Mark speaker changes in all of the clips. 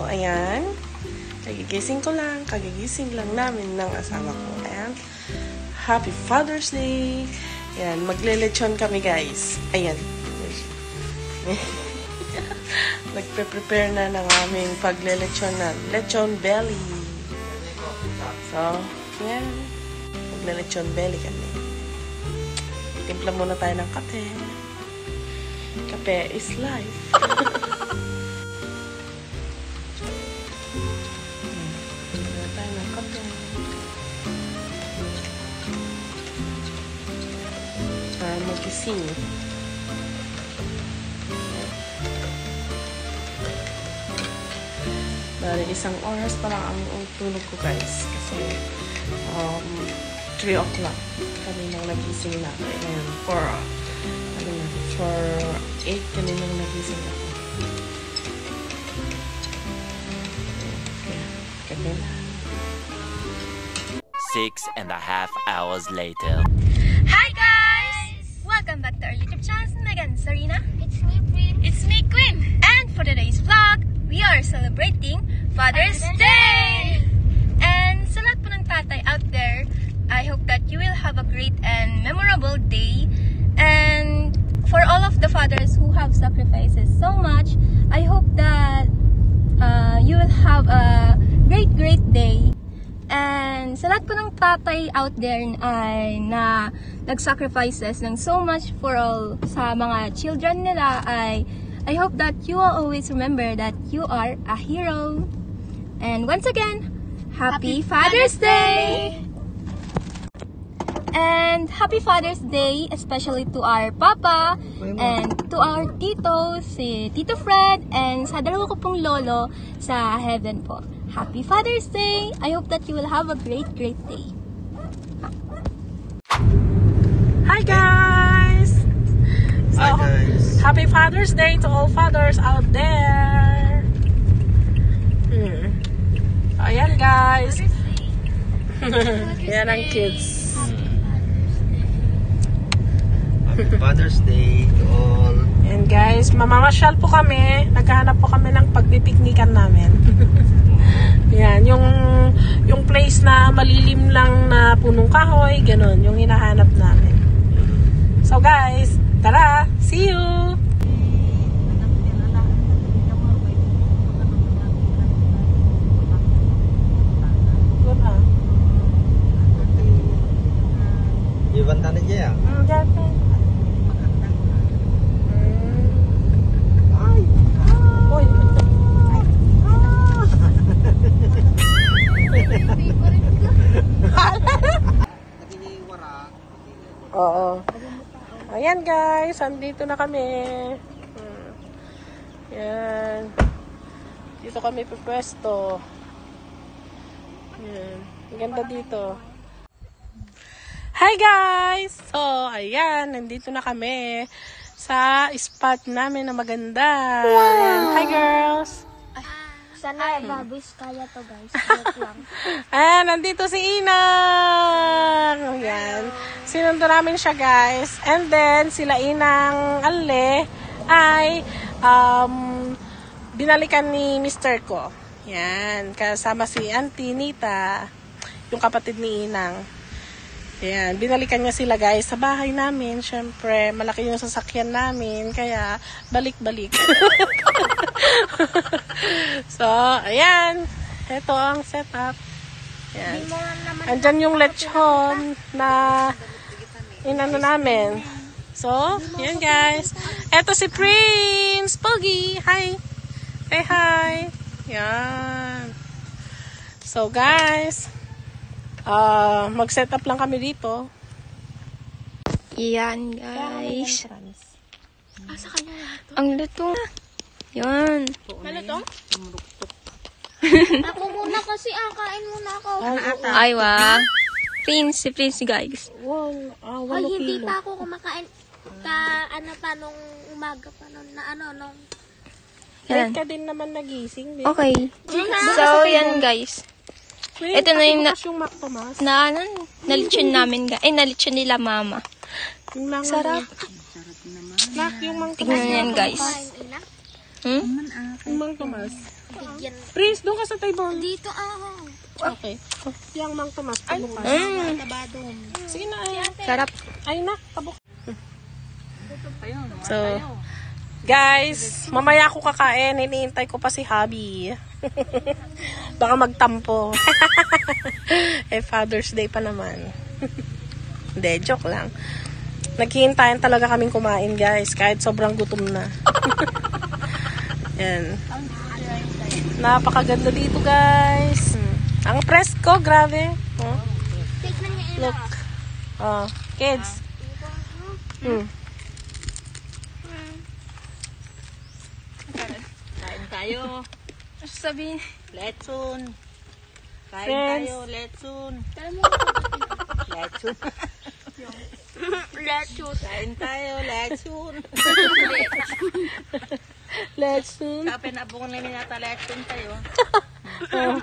Speaker 1: ayan. Kagigising lang namin ng asawa ko. Ayan. Happy Father's Day. Ayan, magle-lechon kami, guys. Ayan. Nagpe-prepare na ng aming pagle-lechon na lechon belly. So, ayan. Magle-lechon belly kami. Timpla muna tayo ng kape. Kape is life. Timpla tayo ng kape. Para magising. Bali, 1 oras pa lang ang tulog ko, guys. Kasi, 3 o'clock. Kaninang nagising na. Ayan, 8 kaninang nagising ako. Kape lang.
Speaker 2: 6.5 hours later.
Speaker 3: Hi guys! Welcome back to our YouTube channel. Again, Sarina. It's me, Queen. It's me, Queen. And for today's vlog, we are celebrating Father's Day! And sa lahat po ng tatay out there, I hope that you will have a great and memorable day. And for all of the fathers who have sacrifices so much, I hope that you will have a great day. And sa lahat po ng tatay out there ay na nag-sacrifices ng so much for all sa mga children nila, I hope that you will always remember that you are a hero. And once again, Happy Father's Day! And Happy Father's Day, especially to our Papa and to our Tito, si Tito Fred, and sa dalawa ko pong lolo sa heaven po. Happy Father's Day! I hope that you will have a great day.
Speaker 1: Hi, guys! So,
Speaker 4: Hi, guys!
Speaker 1: Happy Father's Day to all fathers out there! Ayan, guys! Yan ang kids.
Speaker 4: Happy Father's Day to all.
Speaker 1: And guys, mamamasyal po kami. Naghahanap po kami ng pagpipiknikan namin. Yan, yung place na malilim lang na punong kahoy, ganun, yung hinahanap namin. So guys, tara, see you! Good ah.
Speaker 4: Ibanta na dyan.
Speaker 1: Dati. Uy. Oo. Ayan guys, andito na kami. Yan. Dito kami pupwesto. Yan. Ang ganda dito. Hi guys! So, ayan, nandito na kami sa spot namin na maganda. Wow! Hi girls!
Speaker 3: Sana babis kaya to guys.
Speaker 1: Ayan, nandito si Inang! Ayan. Sinundo namin siya guys. And then, sila Inang Ale ay binalikan ni Mr. ko. Ayan. Kasama si Auntie Nita, yung kapatid ni Inang. Ayan, binalikan niya sila guys sa bahay namin. Syempre, malaki yung sasakyan namin. Kaya, balik-balik. So, ayan. Ito ang setup. Ayan. Andyan yung lechon na inano namin. So, ayan guys. Ito si Prince Pogi. Hi. Say hi. Ayan. So, guys. Mag-set up lang kami dito.
Speaker 3: Yan guys. Asa kanya lahat? Ang lutong. Yan.
Speaker 1: Malutong?
Speaker 5: Ako muna kasi, kain muna ako.
Speaker 3: Ay wa. Si Prince guys.
Speaker 1: Wow,
Speaker 5: Ay,
Speaker 1: 8
Speaker 5: hindi
Speaker 1: kilo.
Speaker 5: pa ako kumakain. Nung umaga pa nung
Speaker 1: Late ka din naman nagising.
Speaker 3: Okay. So, yan guys. Ito na yung
Speaker 1: Mactomas.
Speaker 3: nalitsyon namin guys. Nalitsyon nila mama.
Speaker 1: Yung lang
Speaker 3: Sarap.
Speaker 1: Nak, yung Mang
Speaker 3: Tignan
Speaker 1: Tomas.
Speaker 3: yan guys.
Speaker 1: Yung Mang Tomas.
Speaker 5: Bigyan.
Speaker 1: Prince, doon ka sa table.
Speaker 5: Dito ako.
Speaker 1: Okay. Yang Mang Tomas, tabok ka. Sige na, ay.
Speaker 3: Sarap.
Speaker 1: Ay na, tabok. So, guys, mamaya ako kakain. Hinihintay ko pa si Hubby. Baka magtampo. Father's Day pa naman. Hindi, joke lang. Naghihintayan talaga kaming kumain, guys. Kahit sobrang gutom na. Yan. Napakaganda dito, guys. Ang presko, grabe. Oh. Look. Oh, kids.
Speaker 6: Kain tayo.
Speaker 3: Sabihin.
Speaker 6: Letson. Kain
Speaker 1: Friends.
Speaker 6: tayo, letson. Letson.
Speaker 5: Let's
Speaker 6: Kain tayo, letson.
Speaker 1: Let's soon.
Speaker 6: Sabi na buong namin nata letson tayo.
Speaker 1: Oh.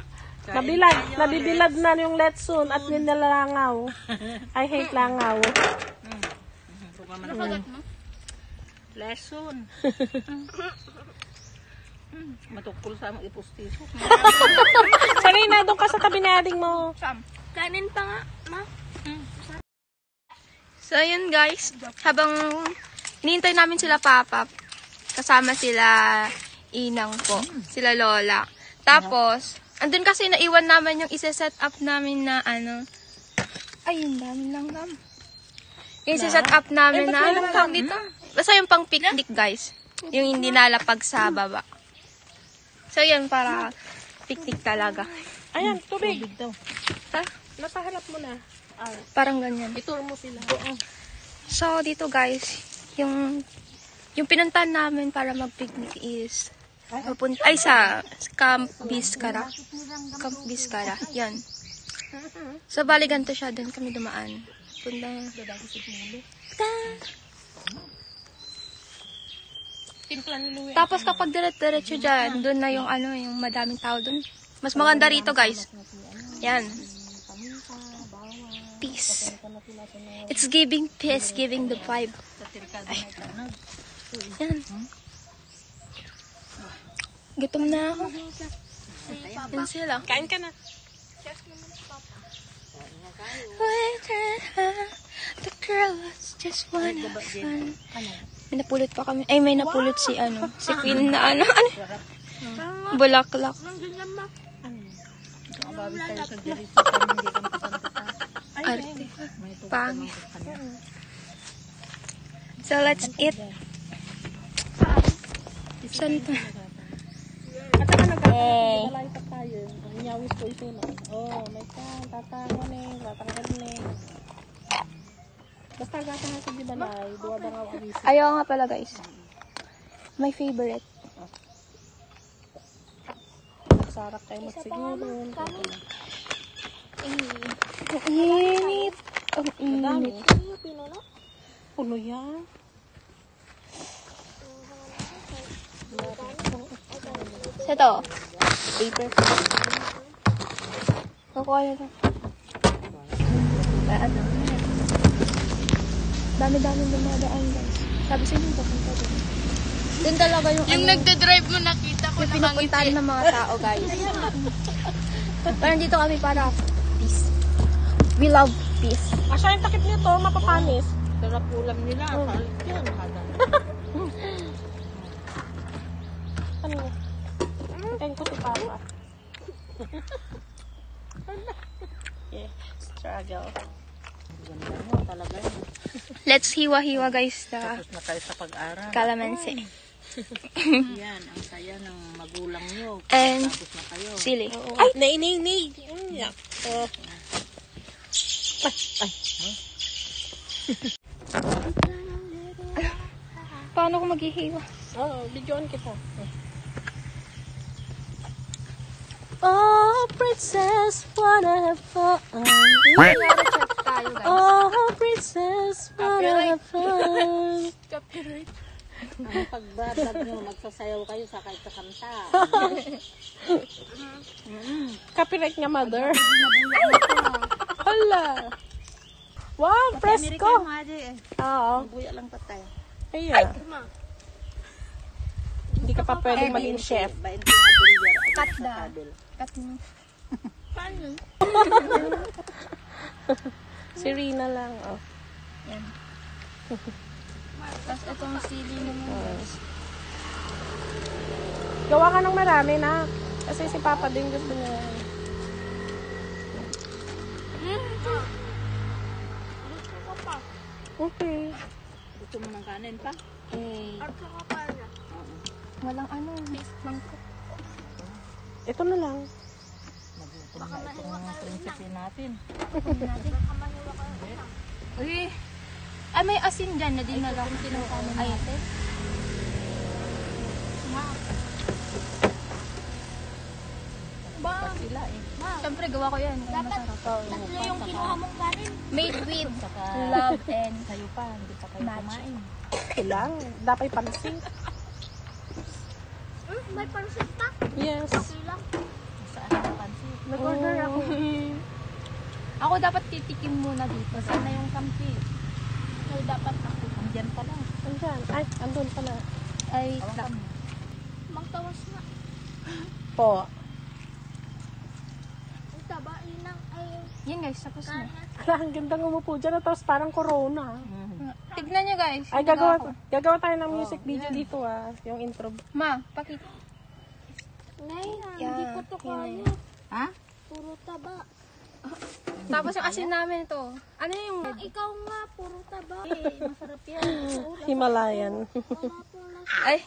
Speaker 1: Nabibilad na yung let's soon at nilalangaw. I hate langaw.
Speaker 6: Letson. Matukol sa mga ipustiso.
Speaker 1: Sarina, doon ka sa tabi ni ading mo.
Speaker 5: Kanin pa nga, ma.
Speaker 3: So, ayun guys. Habang hinihintay namin sila Papa, kasama sila Inang po, sila Lola. Tapos, andun kasi naiwan namin yung isa-set up namin na ano. Ay, yung dami lang dam. Yung isa-set up namin na, anong tawag dito? Basta yung pang picnic guys. Yung hindi nalapag sa baba. So, yan para picnic talaga.
Speaker 1: Ayan, tubig.
Speaker 3: Ha?
Speaker 1: Nasa harap mo na.
Speaker 3: Parang ganyan.
Speaker 1: Itur mo sila.
Speaker 3: So, dito guys, yung pinuntahan namin para mag-picnic is sa Camp Biscara. Camp Biscara. Yan. So, bali ganito siya. Doon kami dumaan. Tapos kapag diretso dyan, doon na yung yung madaming tao doon. Mas maganda rito guys. Yan. Peace. It's giving peace, giving the vibe. Ay. Yan. Gutom na ako. Yan sila.
Speaker 1: Kain ka na.
Speaker 3: The girls just wanna have fun. May napulot pa kami. Ay, may napulot si si Queen na bulaklak. Arte. Pangit. So, let's eat. Saan to?
Speaker 1: Lalaitak tayo. Inyawis ko ito. Oh, may tatangon eh. Basta gata nga sa gibalay. Duwa ba nga awis.
Speaker 3: Ayaw nga pala guys. My favorite.
Speaker 1: Sarak kayo magsiguro.
Speaker 3: Ang init. Ang init.
Speaker 1: Puno yan.
Speaker 3: Sa to.
Speaker 1: Paper.
Speaker 3: Nakuha na to. Dami-dami dumadaan guys. Sabi sa inyo, papunta doon. Doon talaga yung
Speaker 5: nagda-drive mo nakita ko
Speaker 3: yung pinupuntahan ng mga tao guys. Parang dito kami para peace. We love peace.
Speaker 1: Asya yung takip nito, mapapanis.
Speaker 6: Sarap ulam nila. Salit yun.
Speaker 1: Ano? Kain ko si Papa. Yeah, struggle.
Speaker 6: Ganda mo talaga yun.
Speaker 3: Let's hiwa-hiwa guys na
Speaker 6: Tapos na kayo sa pag-aral.
Speaker 3: kalamansi.
Speaker 6: Yan, ang saya ng magulang nyo.
Speaker 3: And
Speaker 6: Tapos na kayo.
Speaker 3: sili.
Speaker 1: Ay, nay. Yeah.
Speaker 3: Paano ko maghihiwa?
Speaker 1: Videoan kita. Oh, princess, wanna have fun.
Speaker 3: Check tayo guys.
Speaker 1: Oh, princess, wanna have fun.
Speaker 6: Ang pagbablog nyo, magsasayaw kayo sa kahit sa kanta.
Speaker 1: Copyright nga, mother. Hala. Wow, presko.
Speaker 6: Amerikano nga di eh.
Speaker 1: Oo.
Speaker 6: Buya lang patay.
Speaker 1: Ayan. Hindi ka pa pwedeng maging chef.
Speaker 6: 20 nga dolyar. Sabil.
Speaker 3: Katino. Paano?
Speaker 1: Si Rina lang, oh.
Speaker 3: Yan. Tapos itong sili naman guys.
Speaker 1: Gawa ka ng marami na. Kasi si Papa din gusto niya. Okay.
Speaker 6: Gusto mo ng kanin pa?
Speaker 3: Walang ano. Mangkok.
Speaker 1: Ito na lang.
Speaker 6: Magutom na itong prinsipe natin.
Speaker 3: Uy. Ay, may asin dyan na dinala ko tinangkanin natin.
Speaker 6: Pa sila eh.
Speaker 3: Siyempre, gawa ko yan.
Speaker 5: Dapat tatlo yung kinuha mong kanin.
Speaker 3: Made with
Speaker 6: Saka
Speaker 3: love and
Speaker 6: kayo pa, hindi pa kayo
Speaker 3: Magic.
Speaker 6: kumain.
Speaker 1: Ito lang. Dapat pansin.
Speaker 5: May pansit pa.
Speaker 1: Yes.
Speaker 5: Okay lang.
Speaker 6: Saan ang pansit?
Speaker 1: Nag-order ako.
Speaker 3: ako dapat titikim muna dito.
Speaker 6: Saan na yung kampi?
Speaker 5: So, dapat ako.
Speaker 6: Andyan pa lang.
Speaker 1: Andyan. Ay, andun pala.
Speaker 3: Ay,
Speaker 6: Hawakan mo.
Speaker 5: Magtawas na.
Speaker 1: Po.
Speaker 5: Ang taba lang ay
Speaker 3: yan guys, tapos na.
Speaker 5: kanin.
Speaker 1: Ala, ang gandang umupo dyan. Tapos parang corona.
Speaker 3: Tignan nyo guys.
Speaker 1: Ay,
Speaker 3: Nagawa ko.
Speaker 1: gagawa tayo ng music video dito ah. Yung intro.
Speaker 3: Ma, pakita.
Speaker 5: Nay, hindi ko to kaya.
Speaker 6: Ha?
Speaker 5: Puro taba.
Speaker 3: Tapos yung asin namin ito. Ano yung...
Speaker 5: Ikaw nga, puro taba. Masarap yan.
Speaker 1: Himalayan.
Speaker 5: Wala pong lasa.
Speaker 3: Ay.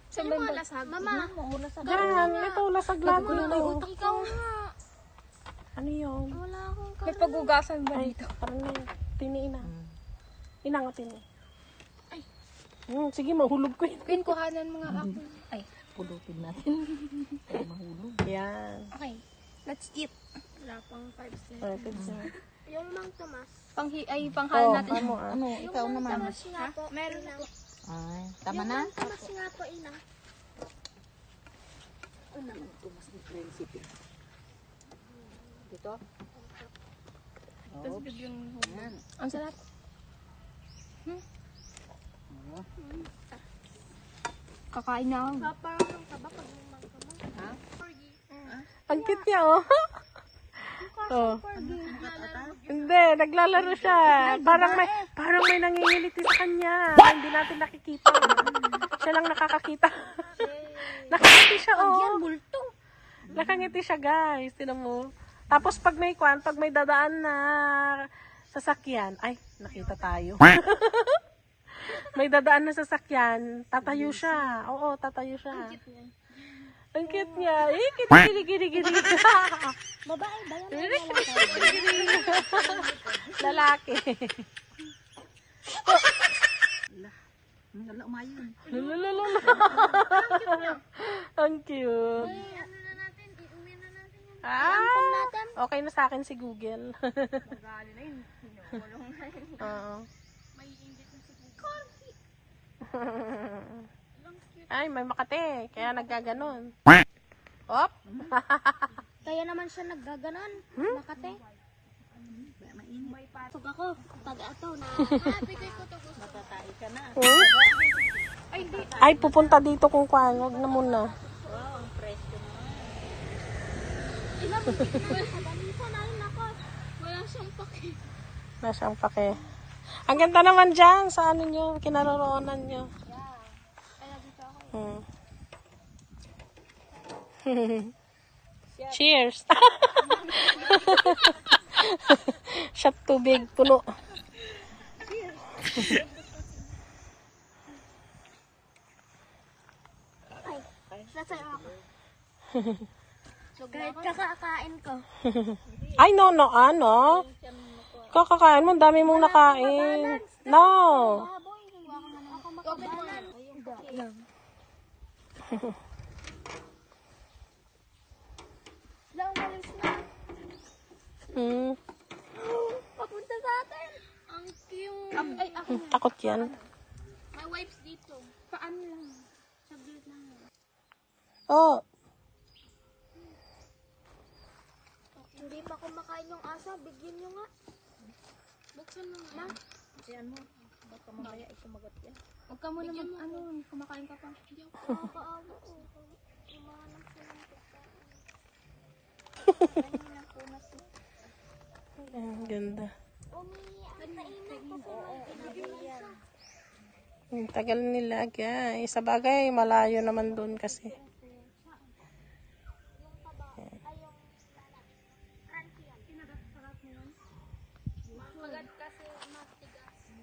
Speaker 3: Sa
Speaker 5: Ano mga lasag? Mama,
Speaker 1: Yan. Ito, lasag lang.
Speaker 5: ikaw nga.
Speaker 1: Ano yun?
Speaker 5: Wala akong
Speaker 3: May
Speaker 5: kanin.
Speaker 3: pagugasan ba
Speaker 1: Ay,
Speaker 3: dito?
Speaker 1: parang na. Tiniina. Inangatin mo. Ay. Sige, mahulog ko yun.
Speaker 3: Queen, kuhanan mo nga ako. Ay.
Speaker 6: Pulutin natin. Para mahulog.
Speaker 1: Yan.
Speaker 3: Okay. Let's eat.
Speaker 5: Wala pang 5 cents.
Speaker 1: Ay, pizza.
Speaker 5: Yung Mang Tomas.
Speaker 3: Panghal
Speaker 1: Oh,
Speaker 3: natin.
Speaker 1: ano ah.
Speaker 6: Ano, ikaw
Speaker 5: Yung Mang
Speaker 6: naman.
Speaker 5: Tomas nga po. Meron ako.
Speaker 6: Ay, tama
Speaker 5: Yung
Speaker 6: na?
Speaker 5: Mang Tomas nga po, ina.
Speaker 6: Ano naman tumas ng prinsipe? Dito? Oops. Yan.
Speaker 3: Ang sarap. Kakain na ako.
Speaker 5: Parang ng taba pag yung Mang Tomas.
Speaker 6: Ha?
Speaker 1: Ang cute niya, oh. Oh. Hindi, naglalaro siya. Parang may nangingiliti sa kanya. Hindi natin nakikita. Siya lang nakakakita. Nakangiti siya, oh.
Speaker 5: Bulto.
Speaker 1: Nakangiti siya, guys. Tinan mo. Tapos pag may dadaan na sasakyan, ay, nakita tayo. May dadaan na sasakyan, tatayo siya. Oo, tatayo siya. Ang cute niya. Eh, kiri-kiri-kiri.
Speaker 5: Babae ba yan?
Speaker 1: Lalaki.
Speaker 6: Wala umayon.
Speaker 1: Lulululu. Ang cute.
Speaker 5: Ano na natin? Iuwi na natin yan.
Speaker 1: Ah,
Speaker 5: natin.
Speaker 1: okay na sa akin si Google. Oo. Ay, may Makate. Kaya naggaganon. Op.
Speaker 5: Kaya naman siya naggaganon. Makate. Pag ako, pag ato na. Bigay ko to gusto.
Speaker 6: Matatay ka na.
Speaker 1: Ay, pupunta dito kung kuhan. Huwag na muna.
Speaker 6: Wow, ang presko mo.
Speaker 5: Ilang balita na rin ako. Wala siyang paki.
Speaker 1: Wala siyang pake. Ang ganda naman dyan sa ano nyo, kinaroroonan nyo.
Speaker 5: Kaya dito ako.
Speaker 1: Cheers! Shot tubig, puno.
Speaker 5: Sasayo ako. Kahit kakakain ko.
Speaker 1: Ay, no, ano? Kakakain mo, ang dami mong nakain. No!
Speaker 5: Baboy, ako makabalan. Lang malis na. Papunta sa atin. Ang cute. Ay, ako na.
Speaker 1: Takot yan.
Speaker 5: May wipes dito. Paano lang? Saglit lang.
Speaker 1: Oh,
Speaker 5: Hindi pa kumakain yung asa. Bigyan nyo nga. Buksan mo nga.
Speaker 6: Siyan mo. Baka mamaya ay sumagat yan.
Speaker 3: Huwag ka muna kumakain ka pa.
Speaker 5: Nakakaawa ko. Umahanap ko ng pagkain.
Speaker 1: Ang ganda. Ang tagal nila, guys. Sa bagay, malayo naman doon kasi.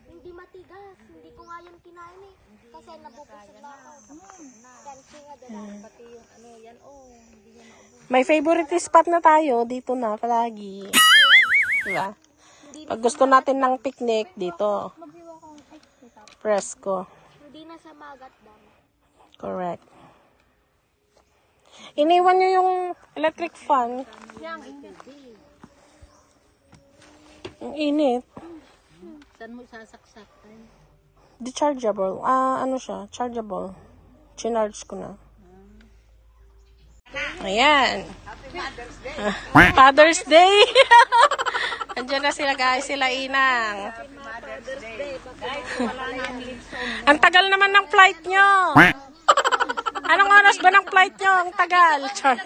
Speaker 5: Hindi matigas. Hindi ko nga yung kinain eh. Kasi nabubusog na ako. Kansi nga diba? Pati yung ano yan, hindi yan naubos.
Speaker 1: May favorite spot na tayo. Dito na palagi. Diba? Pag gusto natin ng picnic, dito. Fresco.
Speaker 5: Hindi na sa Magat Dam.
Speaker 1: Correct. Iniwan nyo yung electric fan. Ang init.
Speaker 6: Saan mo sasaksak tayo?
Speaker 1: Dechargeable. Ano siya? Chargeable. Chinarge ko na. Ayan. Father's Day. Andiyan na sila, guys. Sila Inang. Ang tagal naman ng flight nyo. Anong oras ba ng flight nyo? Ang tagal. Char.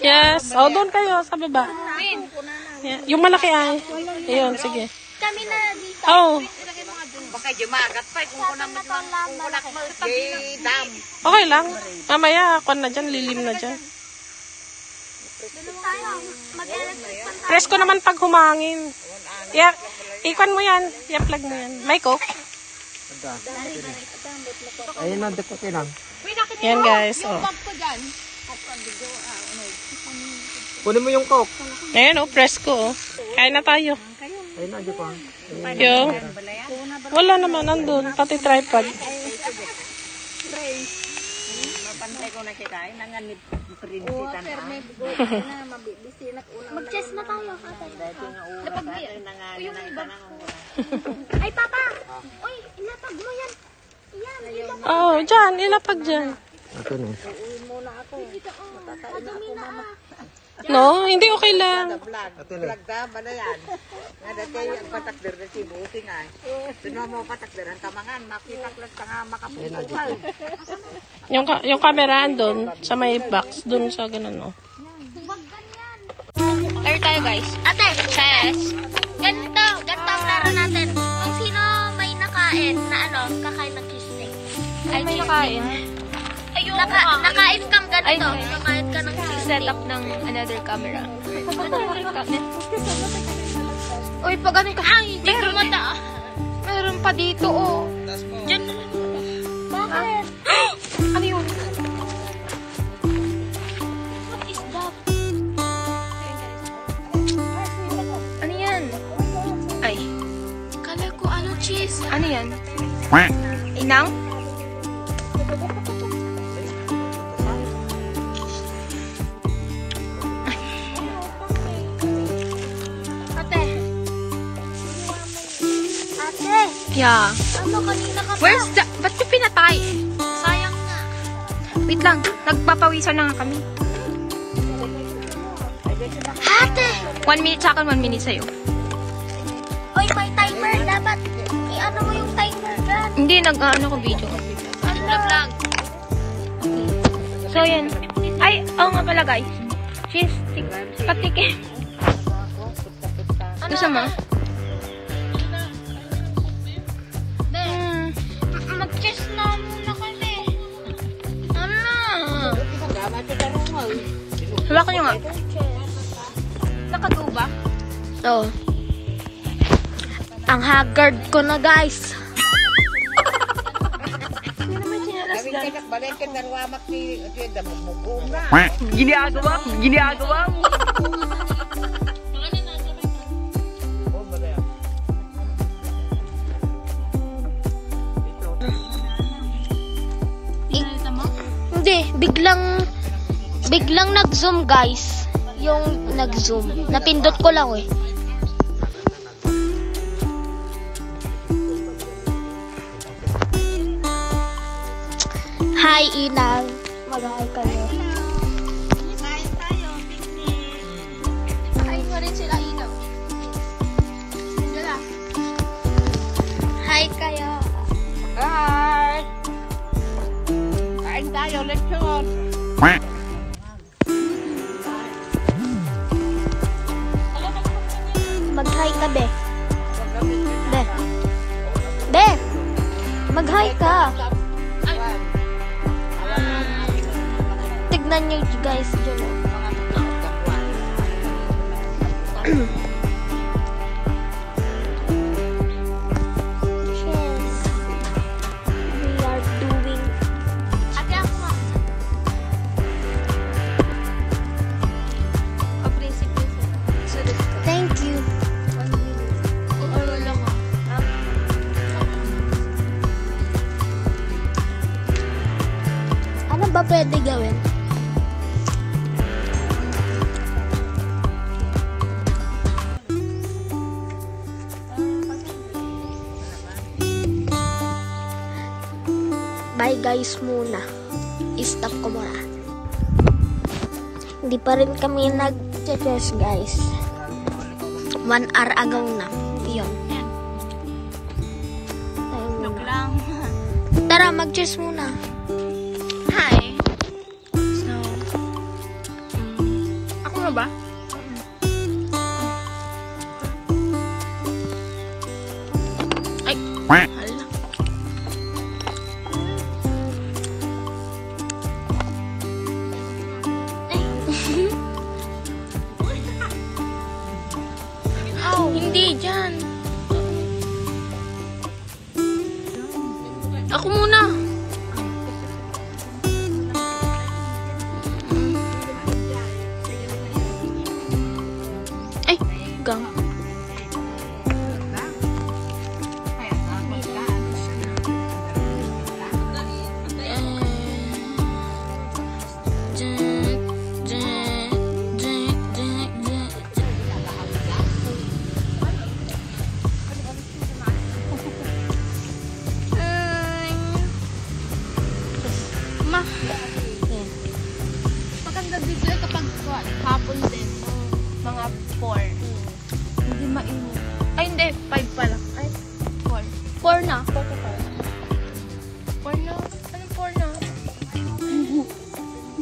Speaker 1: Yes. O, doon kayo sa baba. Yeah. Yung malaki ay. Ayun, sige.
Speaker 5: Kami na dito.
Speaker 1: Oh. Okay lang. Mamaya, kon na dyan, lilim na dyan.
Speaker 5: Mag-electric fan tayo.
Speaker 1: Presko naman pag humangin. Ikon mo yan. I-plug mo yan. May coke?
Speaker 4: Ayun na, dito ko lang.
Speaker 1: Yan, guys. Oh.
Speaker 4: Kunin mo yung coke.
Speaker 1: Ayan, oh. Presko, oh. Kain na tayo.
Speaker 4: Ayun na, di pa.
Speaker 1: Yung. Wala naman, nandun. Pati tripod.
Speaker 5: Mag-chess na tayo. Ay, Papa! Uy, ilapag mo yan. Yan, ilapag.
Speaker 1: Oh, dyan. Ilapag dyan.
Speaker 4: Ito na.
Speaker 5: Madumi na
Speaker 1: No, hindi okay lang.
Speaker 4: Ito na.
Speaker 1: Yung camera andun, sa may box, dun sa ganun, oh.
Speaker 3: Laro tayo guys. Ate, chess. Ganito ang laro natin. Kung sino may nakain na kakain ng cheese stick. Ay, may nakain? Nakain kang ganito. Nakain ka ng cheese stick. Set up ng another camera. Uy, pag ano ka? Ay, meron pa dito, oh. Diyan. Bakit? Ano yun? What is that? Ano yan? Ay. Kala ko cheese. Ano yan? Inang? Yeah.
Speaker 5: Ano, kanina ka pa.
Speaker 3: Where's the... Ba't ko pinatay? Sayang nga. Wait lang. Nagpapawisan na nga kami. Ate! 1 minute sa akin, 1 minute sa'yo.
Speaker 5: Uy, may timer. Dapat i-ano mo yung timer dyan.
Speaker 3: Hindi, nag-ano ko video. Ano na vlog? So, yan. Ay, nga pala guys. Cheese stick. Patikin. Gusto mo?
Speaker 5: Mag-chess na muna kami.
Speaker 3: Ano? Hawakan nyo nga. Nakagaw ba? Oo.
Speaker 5: Ang haggard ko na, guys.
Speaker 3: Ginagawa mo.
Speaker 5: Hindi, biglang nag-zoom, guys. Yung nag-zoom. Napindot ko lang, eh. Hi, Inang. Mag-hi kayo.
Speaker 3: Ay, pa rin sila ilaw.
Speaker 5: Mag-hi ka, be. Be. Be. Mag-hi ka. Tignan niyo guys dyan. Yes. We are doing.
Speaker 3: Ate ako nga.
Speaker 5: Thank you.
Speaker 3: Wala ko.
Speaker 5: Ano ba pwede gawin? Bye guys muna. I-stop ko muna. Hindi pa rin kami nag-cheers guys. 1 hour ago na. Yun. Tayo muna.
Speaker 3: Lang.
Speaker 5: Tara, mag-cheers muna.
Speaker 3: Hi. So, ako nga ba? Ay. Hala. Hindi, dyan. Ako muna. Ay, gang. Ma. Maganda video ay kapag hapon din. Mga 4. Hindi mainit. Ay, hindi. 5 pala. Ay, 4. 4 na. 4 na. Anong 4 na?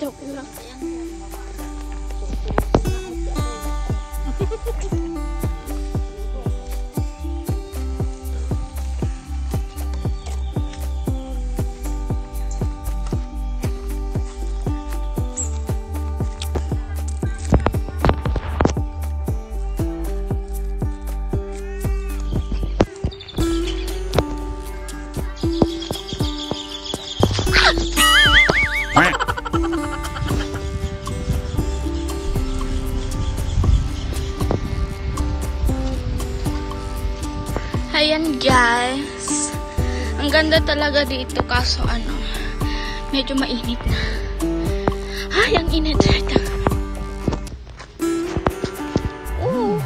Speaker 3: Joke lang. Ayan guys. Ang ganda talaga dito kaso medyo mainit na. Ay, ang init. Oo.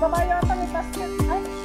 Speaker 1: baba yata may basket. Ay!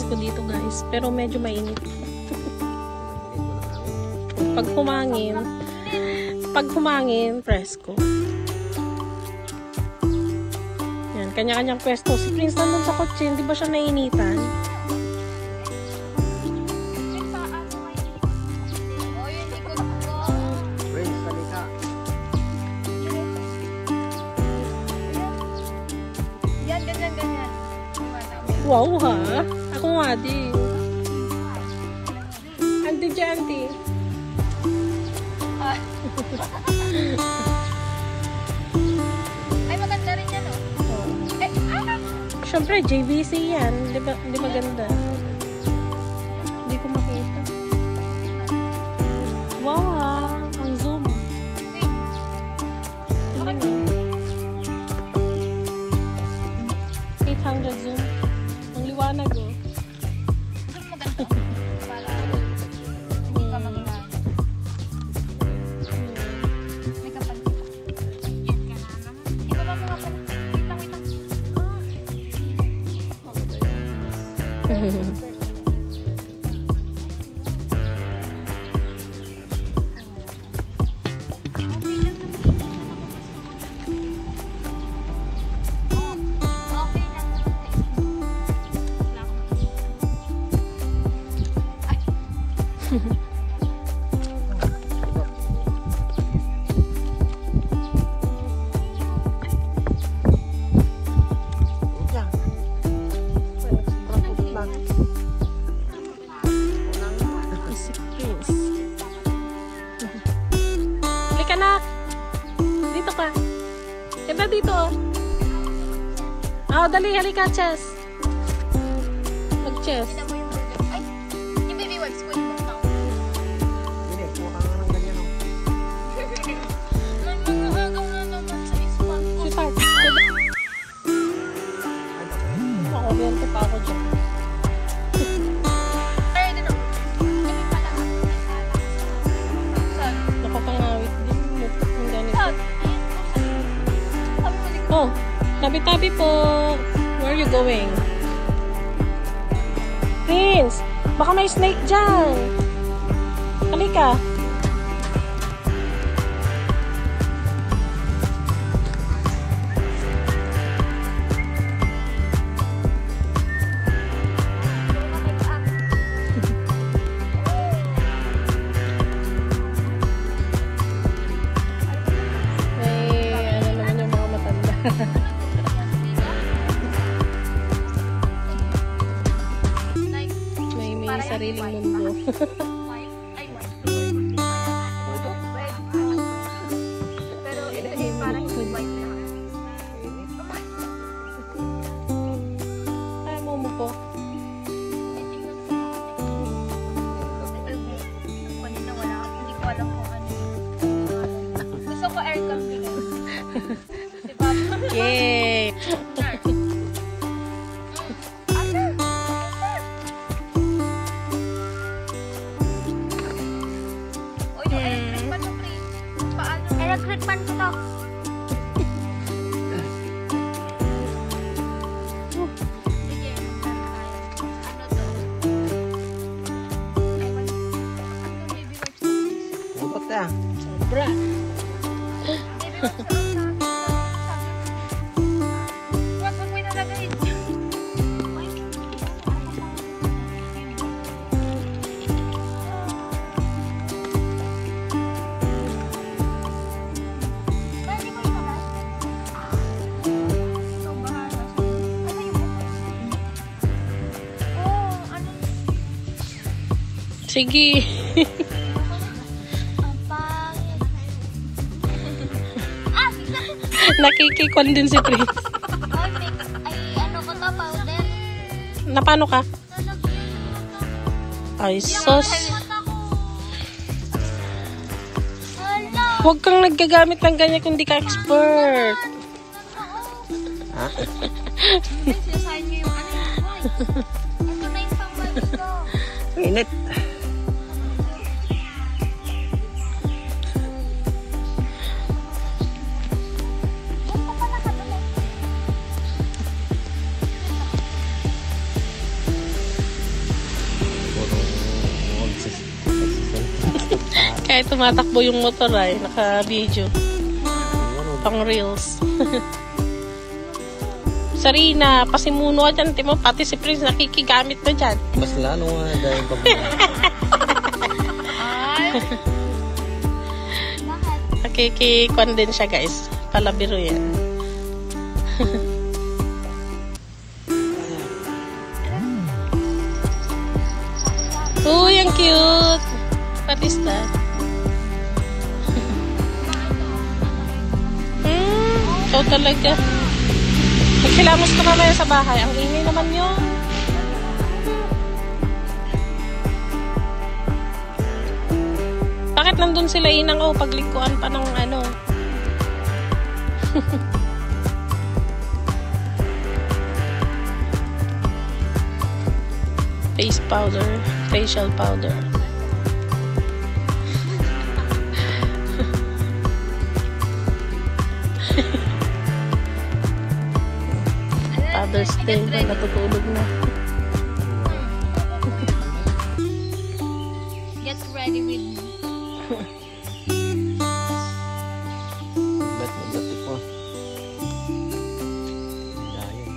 Speaker 1: presko dito guys. Pero medyo mainit. Pag humangin, presko. Yan, kanya-kanyang pwesto. Si Prince nandun sa kotse, hindi ba siya nainitan?
Speaker 4: Prince, halika.
Speaker 3: Yan, ganyan.
Speaker 1: Wow ha? Ako nga din. Auntie Janty.
Speaker 3: Ay, maganda rin yan, oh.
Speaker 1: Siyempre, JVC yan. Hindi maganda. Hindi ko makita. Wow ha? Ang zoom. Ano na? 800 zoom. Ang liwanag oh.
Speaker 3: Maganda. Para hindi ka maganda. May kapansin. Yan ka na naman. Ikaw ba mga pala? Wait lang. Okay lang.
Speaker 1: Isip Prince. Halika na. Dito ka. Kaya dito. Dali. Halika, chess. Mag-chess.
Speaker 3: Ay, yung baby wipes ko yung bang
Speaker 4: Hindi, kuha ka nga ng ganyan. Oh.
Speaker 3: Nangangagaw na naman sa ispan ko.
Speaker 1: Sweetheart. Makuryente pa ako dyan.
Speaker 3: Ay, din ako. Hindi pala ako. Saan?
Speaker 1: Nakapangawit din. Yung ganito.
Speaker 3: Saan? Sabi ko, likod.
Speaker 1: Oh, tabi-tabi po. Where are you going? Prince, baka may snake dyan. Halika. May ano naman yung mga matanda.
Speaker 3: Like,
Speaker 1: May sariling mundo.
Speaker 3: white. Ay, white. Pero ito yung parang white na.
Speaker 1: Ay, mo po.
Speaker 3: Kanina wala. Hindi ko alam kung ano. Gusto ko aircon din. Si Papa.
Speaker 1: Yay!
Speaker 3: O yung electric pan mo, Pri. Paano?
Speaker 5: Electric pan ko to.
Speaker 3: Sige, magkano tayo. Ano to? Ewan. Ano baby wipes to, please?
Speaker 4: Utot ya.
Speaker 1: Sobra.
Speaker 3: Baby wipes to, Wag mo nalagay dyan.
Speaker 5: Pwede ko ilagay?
Speaker 3: So, bahala siya. Ano yung oh, ano?
Speaker 1: Sige.
Speaker 5: Ang pangit.
Speaker 1: Nakikikon din si Prince.
Speaker 5: Ay, ano ko to, powder.
Speaker 1: Na paano ka?
Speaker 5: Nalagyan ko to.
Speaker 1: Ay, sos.
Speaker 5: Hala!
Speaker 1: Huwag kang naggagamit ng ganyan kung di ka expert.
Speaker 4: Ha?
Speaker 3: Ay, sinasahin niyo yung ano yung white.
Speaker 5: Ito na yung pangmali ko.
Speaker 4: Init.
Speaker 5: Gusto ko nakadali.
Speaker 1: Kaya tumatakbo yung motor ay naka-video. Pang reels. Sarina, pasimuno ka dyan. Timo, pati si Prince nakikigamit na dyan.
Speaker 4: Mas lalo nga dahil pagmamahal.
Speaker 1: Nakikikuan din siya guys. Palabiro yan. Uy, ang cute! What is that? Ikaw talaga. Magkilamos ko mamaya sa bahay. Ang ingay naman yun. Bakit nandun sila inang paglikuan pa ng ano? Face powder, facial powder. Father's Day, natutulog na.
Speaker 3: Get ready with me.
Speaker 4: Ba't magdati ko? Dahil.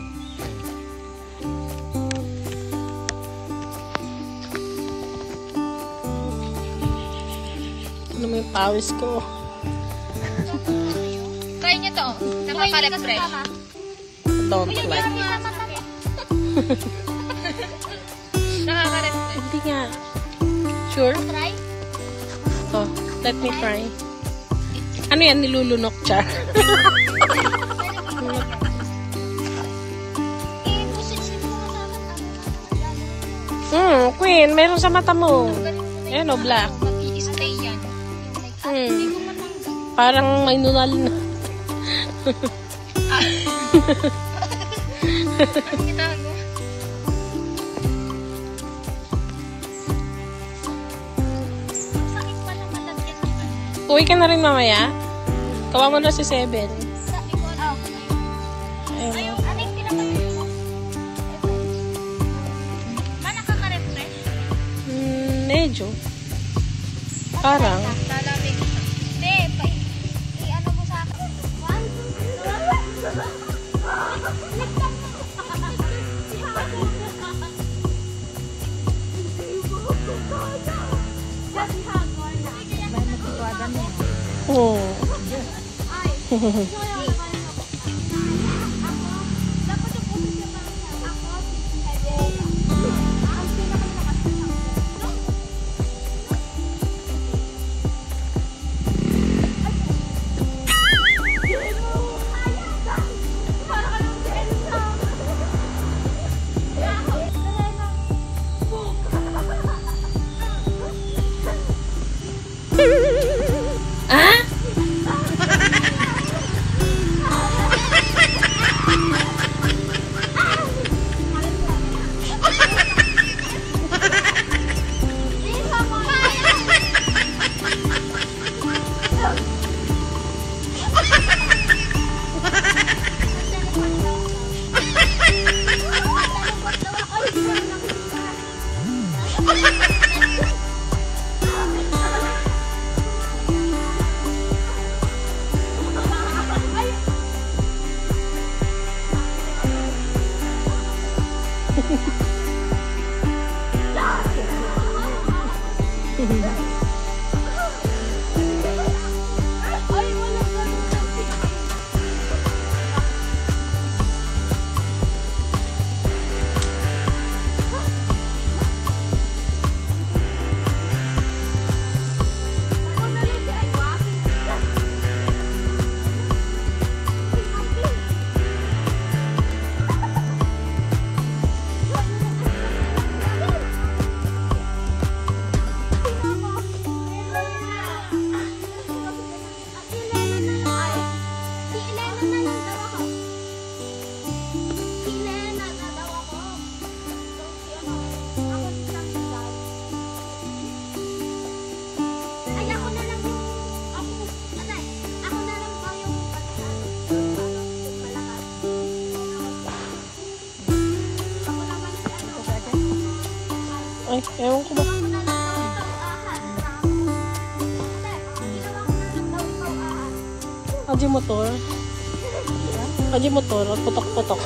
Speaker 1: Ano mo yung pawis ko?
Speaker 3: Try niyo to. Nakaka-refresh.
Speaker 1: Don't like.
Speaker 3: Nakaka-refresh.
Speaker 1: Hindi nga. Sure?
Speaker 3: Try?
Speaker 1: Oh, let me try. Ano yan? Nilulunok siya. Queen, meron sa mata mo. Ayan o, black.
Speaker 3: Mag-i-stay yan.
Speaker 1: Parang may nunal na.
Speaker 3: Kita mo. Sakit pala malagyan ng ano.
Speaker 1: Uwi ka na rin mamaya. Kawa mo na si Seven.
Speaker 3: Sa likod.
Speaker 1: Ayun.
Speaker 3: Ayun, ano yung pinapatid mo? Ma, nakaka-refresh?
Speaker 1: Medyo. Parang.
Speaker 3: Lalamig. Hindi, i-ano mo sa akin.
Speaker 1: Oh. Ay, ewan ko ba? Aji motor. Putok-putok.